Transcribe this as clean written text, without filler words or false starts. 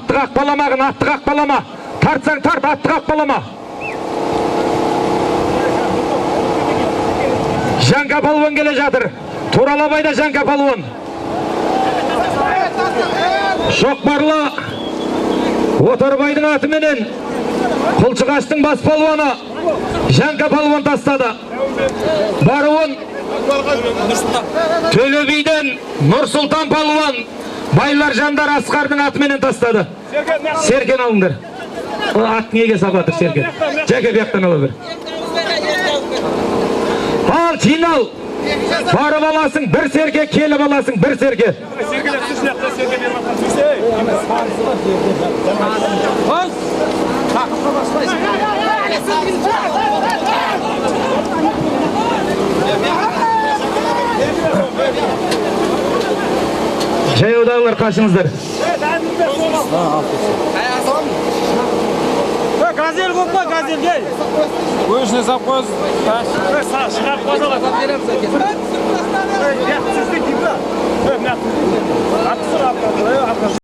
Атты қақпаламағын, атты қақпалама. Тартсаң тарт, атты қақпалама. Жаңқа палуан келе жатыр. Туралабайда Жаңқа палуан. Шоқпарлы Отарбайдың атыменен Құлшығаштың бас палуаны Жаңқа палуан тастады. Баруын Төлебейден Нұрсұлтан палуан Байлар Жандар Асқардың атыменен тастады. Серкен алыңдар. Ат неге сабатыр Серкен? Жәке бияқтан ала бір. Ал, жинал. Барып аласың, бір серке, келіп аласың, бір серке. Жаяудағылар қашыңыздар. Газель kopma, газель gel. Bu işine sap koz. Шығарып қозалар.